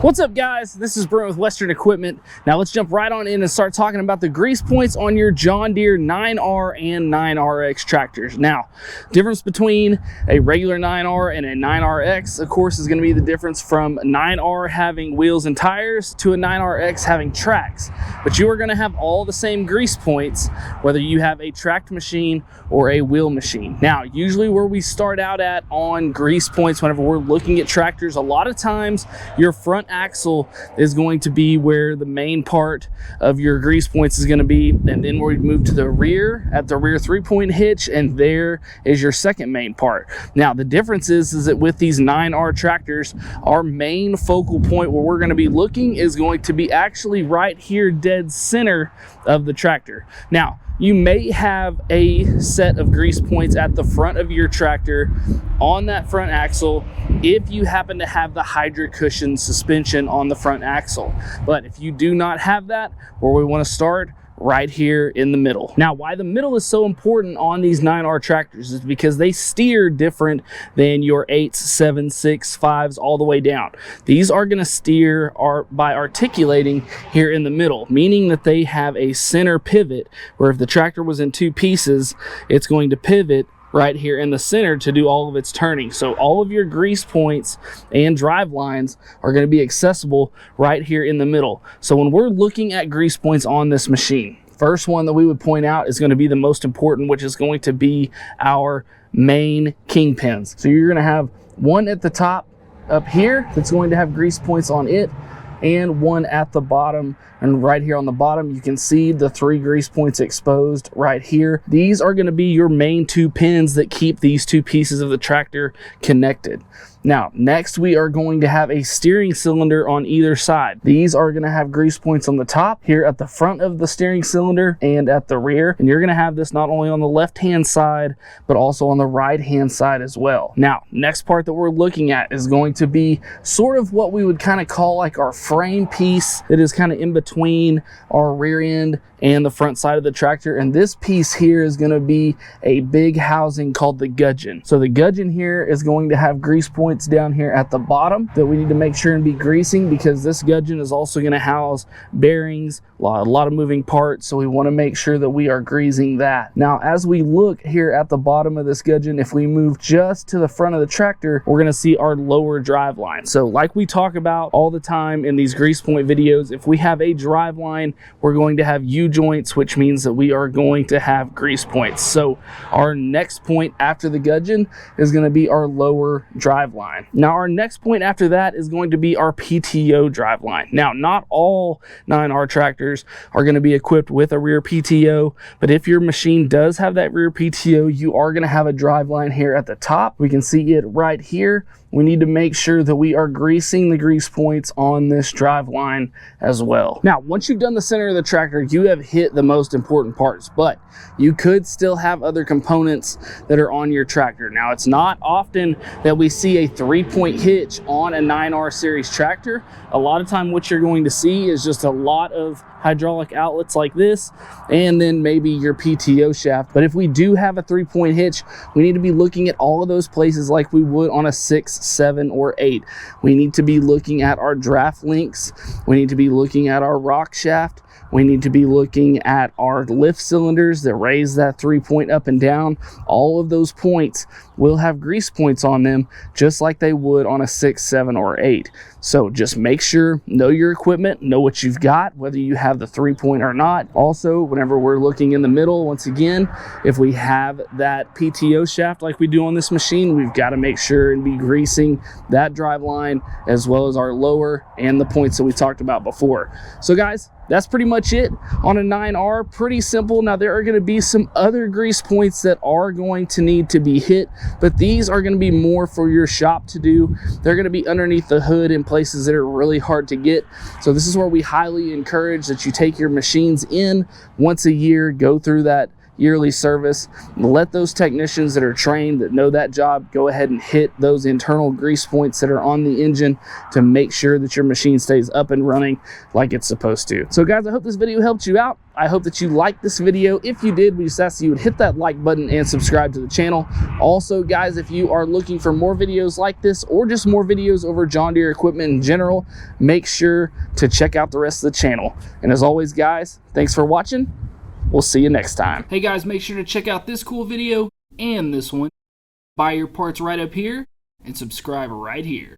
What's up, guys? This is Brent with Western Equipment. Now let's jump right on in and start talking about the grease points on your John Deere 9R and 9RX tractors. Now, difference between a regular 9R and a 9RX, of course, is going to be the difference from 9R having wheels and tires to a 9RX having tracks. But you are going to have all the same grease points, whether you have a tracked machine or a wheel machine. Now, usually where we start out at on grease points whenever we're looking at tractors, a lot of times your front axle is going to be where the main part of your grease points is going to be, and then we move to the rear at the rear 3-point hitch, and there is your second main part. Now the difference is that with these 9R tractors, our main focal point where we're going to be looking is going to be actually right here dead center of the tractor. Now you may have a set of grease points at the front of your tractor on that front axle if you happen to have the hydro cushion suspension on the front axle. But if you do not have that, where we want to start right here in the middle. Now, why the middle is so important on these 9R tractors is because they steer different than your 8s, 7s, 6s, 5s, all the way down. These are going to steer by articulating here in the middle, meaning that they have a center pivot where if the tractor was in two pieces, it's going to pivot right here in the center to do all of its turning. So all of your grease points and drive lines are going to be accessible right here in the middle. So when we're looking at grease points on this machine, first one that we would point out is going to be the most important, which is going to be our main kingpins. So you're going to have one at the top up here that's going to have grease points on it, and one at the bottom. And right here on the bottom, you can see the 3 grease points exposed right here. These are going to be your main 2 pins that keep these 2 pieces of the tractor connected. Now, next we are going to have a steering cylinder on either side. These are going to have grease points on the top, here at the front of the steering cylinder and at the rear. And you're going to have this not only on the left-hand side, but also on the right-hand side as well. Now, next part that we're looking at is going to be sort of what we would kind of call like our frame piece that is kind of in between our rear end and the front side of the tractor. And this piece here is going to be a big housing called the gudgeon. So the gudgeon here is going to have grease points down here at the bottom that we need to make sure and be greasing, because this gudgeon is also going to house bearings, a lot of moving parts, so we want to make sure that we are greasing that. Now as we look here at the bottom of this gudgeon, if we move just to the front of the tractor, we're going to see our lower drive line. So like we talk about all the time in these grease point videos, if we have a drive line, we're going to have U-joints, which means that we are going to have grease points. So our next point after the gudgeon is going to be our lower drive line. Now our next point after that is going to be our PTO drive line. Now not all 9R tractors are going to be equipped with a rear PTO, but if your machine does have that rear PTO, you are going to have a drive line here at the top. We can see it right here. We need to make sure that we are greasing the grease points on this drive line as well. Now, once you've done the center of the tractor, you have hit the most important parts, but you could still have other components that are on your tractor. Now, it's not often that we see a 3-point hitch on a 9R series tractor. A lot of time what you're going to see is just a lot of hydraulic outlets like this, and then maybe your PTO shaft. But if we do have a 3-point hitch, we need to be looking at all of those places like we would on a 6, 7, or 8. We need to be looking at our draft links. We need to be looking at our rock shaft. We need to be looking at our lift cylinders that raise that 3-point up and down. All of those points will have grease points on them, just like they would on a 6, 7, or 8. So just make sure, know your equipment, know what you've got, whether you have the 3-point or not. Also, whenever we're looking in the middle, once again, if we have that PTO shaft like we do on this machine, we've got to make sure and be greasing that drive line as well as our lower and the points that we talked about before. So guys, that's pretty much it on a 9R. Pretty simple. Now there are going to be some other grease points that are going to need to be hit, but these are going to be more for your shop to do. They're going to be underneath the hood in places that are really hard to get. So this is where we highly encourage that you take your machines in once a year, go through that yearly service. Let those technicians that are trained, that know that job, go ahead and hit those internal grease points that are on the engine to make sure that your machine stays up and running like it's supposed to. So guys, I hope this video helped you out. I hope that you liked this video. If you did, we just ask that you would hit that like button and subscribe to the channel. Also guys, if you are looking for more videos like this or just more videos over John Deere equipment in general, make sure to check out the rest of the channel. And as always guys, thanks for watching. We'll see you next time. Hey guys, make sure to check out this cool video and this one. Buy your parts right up here and subscribe right here.